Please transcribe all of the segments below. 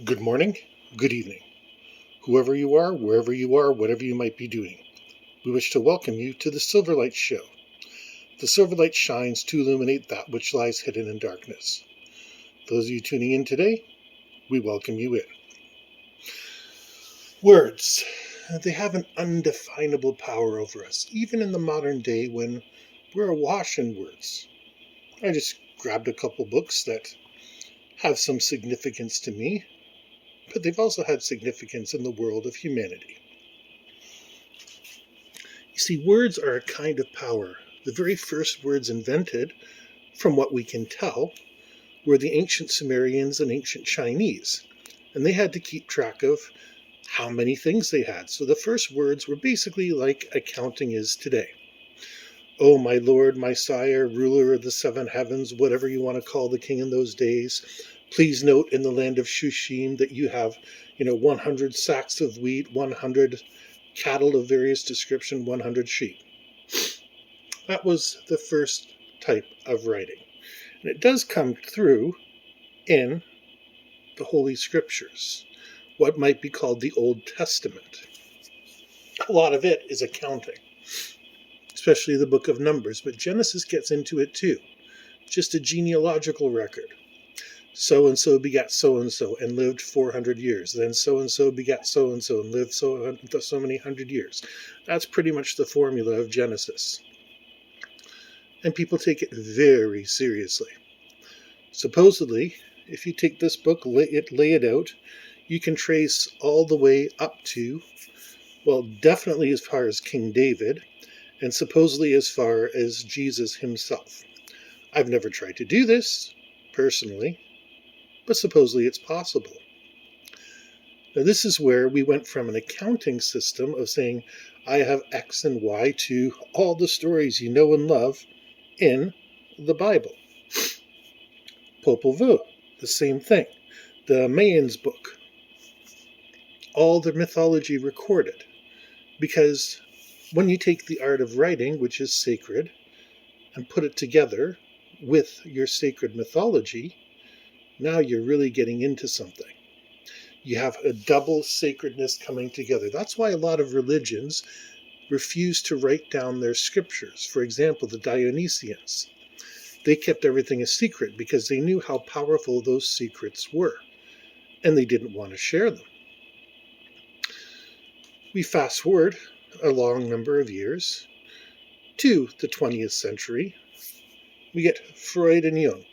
Good morning, good evening, whoever you are, wherever you are, whatever you might be doing. We wish to welcome you to the Silverlight Show. The Silverlight shines to illuminate that which lies hidden in darkness. Those of you tuning in today, we welcome you in. Words, they have an undefinable power over us, even in the modern day when we're awash in words. I just grabbed a couple books that have some significance to me, but they've also had significance in the world of humanity. You see, words are a kind of power. The very first words invented, from what we can tell, were the ancient Sumerians and ancient Chinese, and they had to keep track of how many things they had. So the first words were basically like accounting is today. Oh, my Lord, my sire, ruler of the seven heavens, whatever you want to call the king in those days, please note in the land of Shushim that you have, 100 sacks of wheat, 100 cattle of various description, 100 sheep. That was the first type of writing. And it does come through in the Holy Scriptures, what might be called the Old Testament. A lot of it is accounting, especially the book of Numbers, but Genesis gets into it too. Just a genealogical record. So-and-so begat so-and-so and lived 400 years. Then so-and-so begat so-and-so and lived so many hundred years. That's pretty much the formula of Genesis. And people take it very seriously. Supposedly, if you take this book, lay it out, you can trace all the way up to, definitely as far as King David, and supposedly as far as Jesus himself. I've never tried to do this, personally, but supposedly it's possible. Now this is where we went from an accounting system of saying, I have X and Y, to all the stories you know and love in the Bible. Popol Vuh, the same thing. The Mayans book, all their mythology recorded. Because when you take the art of writing, which is sacred, and put it together with your sacred mythology, now you're really getting into something. You have a double sacredness coming together. That's why a lot of religions refuse to write down their scriptures. For example, the Dionysians. They kept everything a secret because they knew how powerful those secrets were, and they didn't want to share them. We fast forward a long number of years to the 20th century. We get Freud and Young.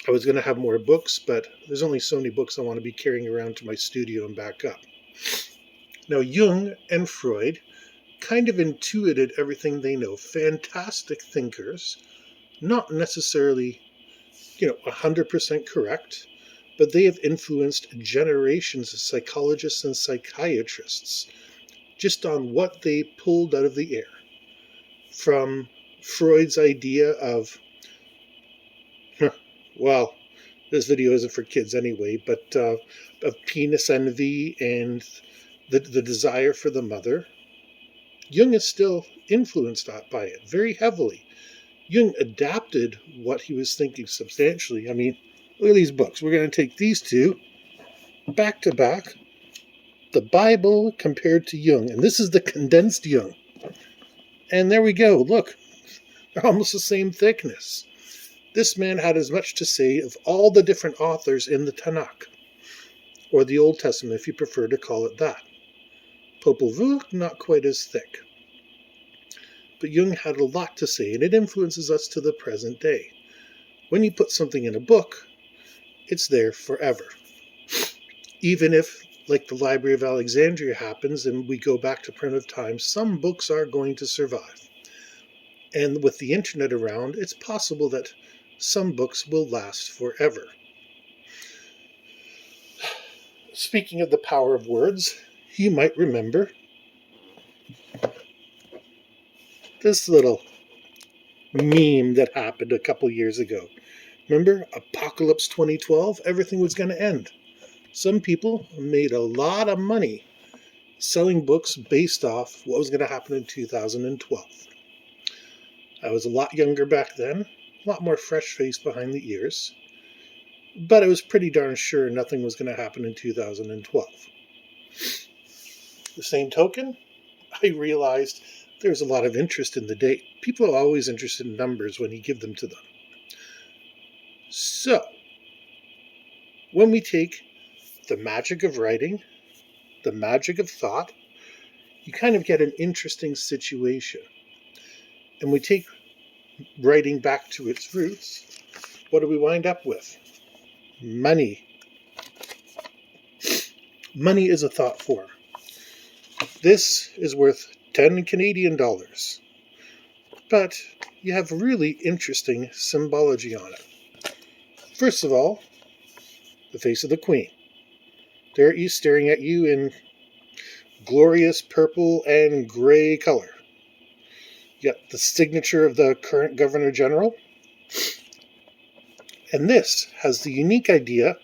I was going to have more books, but there's only so many books I want to be carrying around to my studio and back up. Now, Jung and Freud kind of intuited everything they know. Fantastic thinkers, not necessarily, 100% correct, but they have influenced generations of psychologists and psychiatrists just on what they pulled out of the air. From Freud's idea of, this video isn't for kids anyway, but of penis envy and the desire for the mother. Jung is still influenced by it very heavily. Jung adapted what he was thinking substantially. I mean, look at these books. We're going to take these two back to back. The Bible compared to Jung. And this is the condensed Jung. And there we go. Look, they're almost the same thickness. This man had as much to say of all the different authors in the Tanakh, or the Old Testament, if you prefer to call it that. Popol Vuh, not quite as thick. But Jung had a lot to say, and it influences us to the present day. When you put something in a book, it's there forever. Even if, like the Library of Alexandria happens, and we go back to primitive times, some books are going to survive. And with the internet around, it's possible that some books will last forever. Speaking of the power of words, you might remember this little meme that happened a couple years ago. Remember, Apocalypse 2012? Everything was going to end. Some people made a lot of money selling books based off what was going to happen in 2012. I was a lot younger back then, a lot more fresh face behind the ears. but I was pretty darn sure nothing was going to happen in 2012. The same token, I realized there's a lot of interest in the date. People are always interested in numbers when you give them to them. So, when we take the magic of writing, the magic of thought, you kind of get an interesting situation. And we take writing back to its roots, what do we wind up with? Money. Money is a thought form. This is worth 10 Canadian dollars. But you have really interesting symbology on it. First of all, the face of the Queen. There it is staring at you in glorious purple and gray color. You got the signature of the current Governor General. And this has the unique idea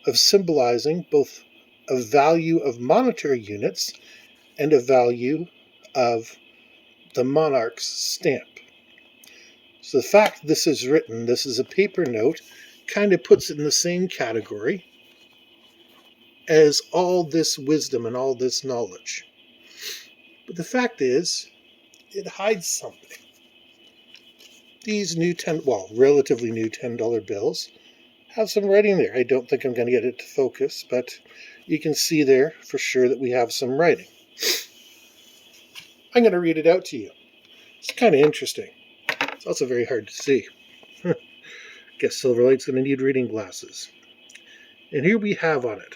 of symbolizing both a value of monetary units and a value of the monarch's stamp. So the fact this is written, this is a paper note, kind of puts it in the same category as all this wisdom and all this knowledge. But the fact is, it hides something. These new relatively new $10 bills have some writing there. I don't think I'm going to get it to focus, but you can see there for sure that we have some writing. I'm going to read it out to you. It's kind of interesting. It's also very hard to see. Guess Silverlight's going to need reading glasses. And here we have on it.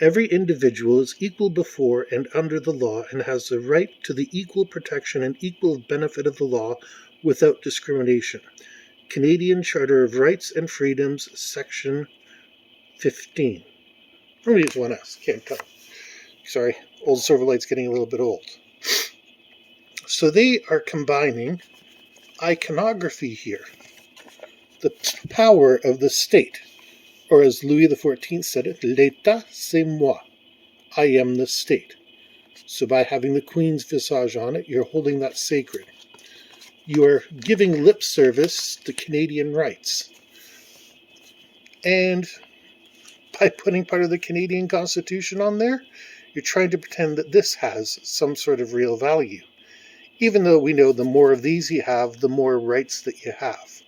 Every individual is equal before and under the law and has the right to the equal protection and equal benefit of the law without discrimination. Canadian Charter of Rights and Freedoms, Section 15. Maybe it's 1S, can't tell. Sorry, old Silverlight's getting a little bit old. So they are combining iconography here. The power of the state. Or as Louis XIV said it, l'État c'est moi. I am the state. So by having the Queen's visage on it, you're holding that sacred. You are giving lip service to Canadian rights. And by putting part of the Canadian Constitution on there, you're trying to pretend that this has some sort of real value. Even though we know the more of these you have, the more rights that you have.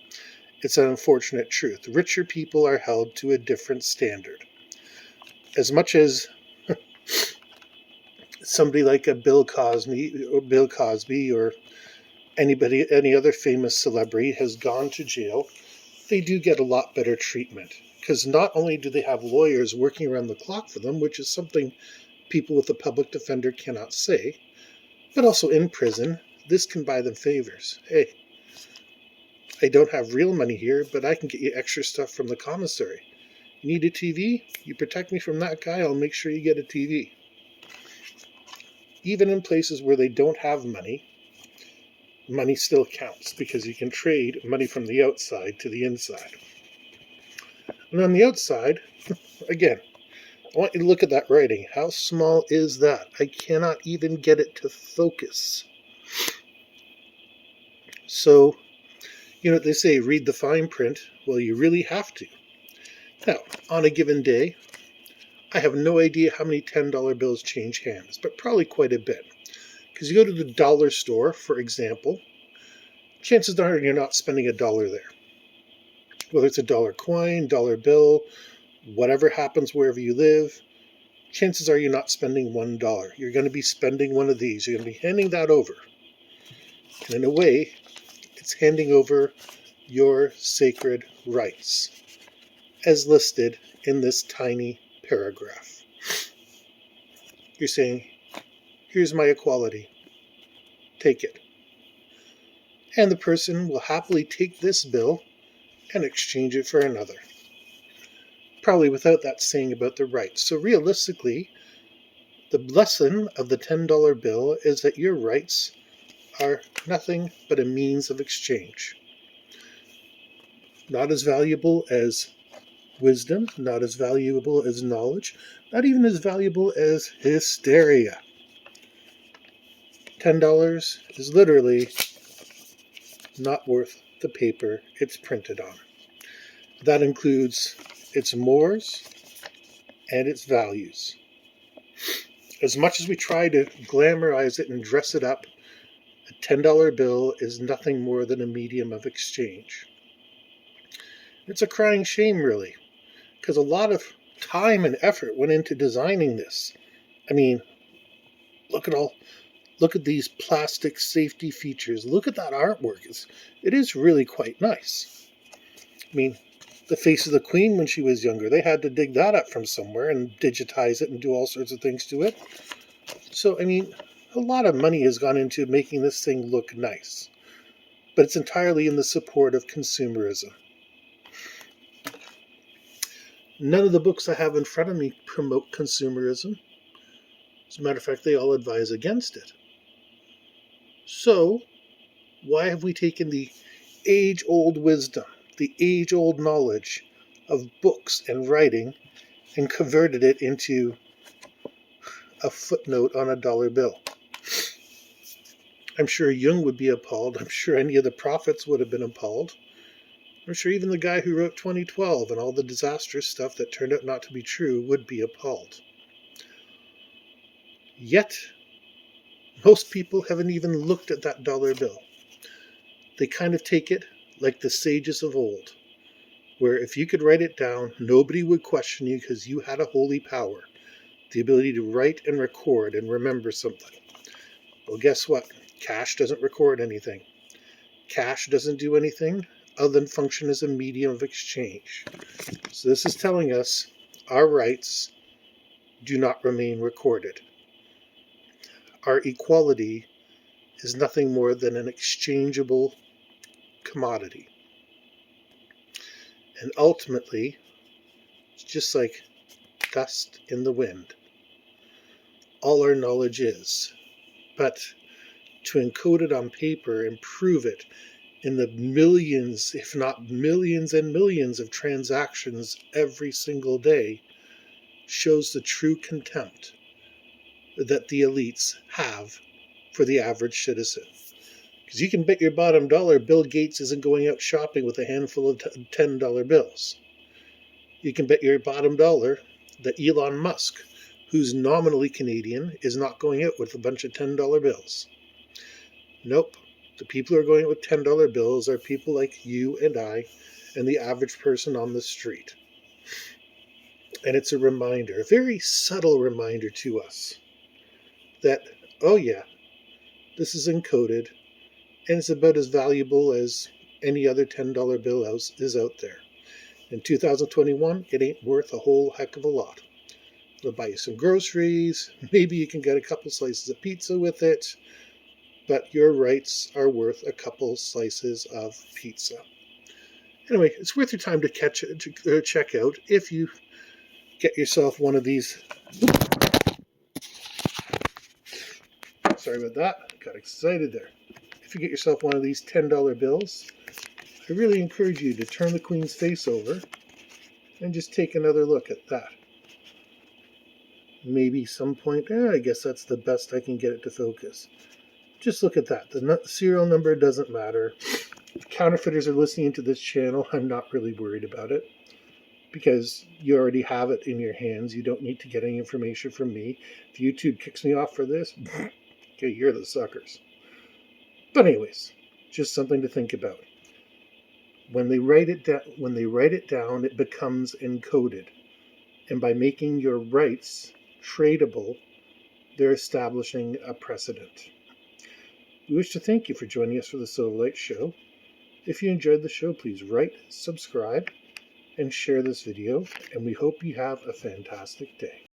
It's an unfortunate truth. Richer people are held to a different standard. As much as somebody like a Bill Cosby or any other famous celebrity has gone to jail, they do get a lot better treatment. Because not only do they have lawyers working around the clock for them, which is something people with a public defender cannot say, but also in prison, this can buy them favors. Hey, I don't have real money here, but I can get you extra stuff from the commissary. You need a TV? You protect me from that guy, I'll make sure you get a TV. Even in places where they don't have money, money still counts because you can trade money from the outside to the inside. And on the outside, again, I want you to look at that writing. How small is that? I cannot even get it to focus. So, you know what they say, read the fine print. Well, you really have to. Now, on a given day, I have no idea how many $10 bills change hands, but probably quite a bit. Because you go to the dollar store, for example, chances are you're not spending $1 there. Whether it's a dollar coin, dollar bill, whatever happens wherever you live, chances are you're not spending $1. You're going to be spending one of these. You're going to be handing that over. And in a way, it's handing over your sacred rights, as listed in this tiny paragraph. You're saying, here's my equality. Take it. And the person will happily take this bill and exchange it for another. Probably without that saying about the rights. So realistically, the lesson of the $10 bill is that your rights are nothing but a means of exchange. Not as valuable as wisdom, not as valuable as knowledge, not even as valuable as hysteria. $10 is literally not worth the paper it's printed on. That includes its mores and its values. As much as we try to glamorize it and dress it up, a $10 bill is nothing more than a medium of exchange. It's a crying shame, really, because a lot of time and effort went into designing this. I mean, look at these plastic safety features. Look at that artwork. It is really quite nice. I mean, the face of the Queen when she was younger, they had to dig that up from somewhere and digitize it and do all sorts of things to it. So, I mean, a lot of money has gone into making this thing look nice, but it's entirely in the support of consumerism. None of the books I have in front of me promote consumerism. As a matter of fact, they all advise against it. So, why have we taken the age-old wisdom, the age-old knowledge of books and writing and converted it into a footnote on a dollar bill? I'm sure Jung would be appalled. I'm sure any of the prophets would have been appalled. I'm sure even the guy who wrote 2012 and all the disastrous stuff that turned out not to be true would be appalled. Yet, most people haven't even looked at that dollar bill. They kind of take it like the sages of old, where if you could write it down, nobody would question you because you had a holy power, the ability to write and record and remember something. Well, guess what? Cash doesn't record anything. Cash doesn't do anything other than function as a medium of exchange. So this is telling us our rights do not remain recorded. Our equality is nothing more than an exchangeable commodity. And ultimately, it's just like dust in the wind. All our knowledge is. But to encode it on paper and prove it in the millions, if not millions and millions of transactions every single day shows the true contempt that the elites have for the average citizen. Because you can bet your bottom dollar Bill Gates isn't going out shopping with a handful of $10 bills. You can bet your bottom dollar that Elon Musk, who's nominally Canadian, is not going out with a bunch of $10 bills. Nope. The people who are going out with $10 bills are people like you and I and the average person on the street. And it's a reminder, a very subtle reminder to us that, oh yeah, this is encoded and it's about as valuable as any other $10 bill is out there. In 2021, it ain't worth a whole heck of a lot. It'll buy you some groceries, maybe you can get a couple slices of pizza with it, but your rights are worth a couple slices of pizza. Anyway, it's worth your time to check out if you get yourself one of these. Sorry about that. Got excited there. If you get yourself one of these $10 bills, I really encourage you to turn the Queen's face over and just take another look at that. Maybe some point, I guess that's the best I can get it to focus. Just look at that. The serial number doesn't matter. If counterfeiters are listening to this channel, I'm not really worried about it because you already have it in your hands. You don't need to get any information from me. If YouTube kicks me off for this, okay, you're the suckers. But anyways, just something to think about. When they write it down, it becomes encoded. And by making your rights tradable, they're establishing a precedent. We wish to thank you for joining us for the Silverlight Show. If you enjoyed the show, please rate, subscribe, and share this video, and we hope you have a fantastic day.